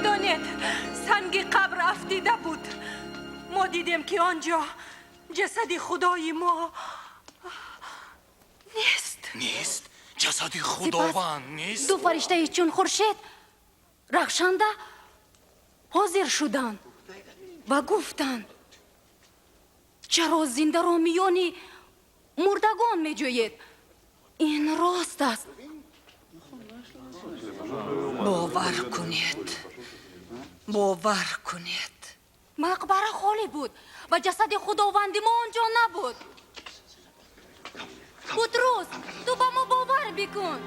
میدانید سنگ قبر افتیده بود. ما دیدیم که آنجا جسد خدای ما نیست؟ جسد خداوند نیست؟ دو فرشته چون خورشید رخشنده حاضر شدند و گفتند چرا زنده را میانی مردگان میجویید؟ این راست است. باور کنید مقبره خالی بود و جسد خداوند ما آنجا نبود. بطرس تو با ما باور بکن.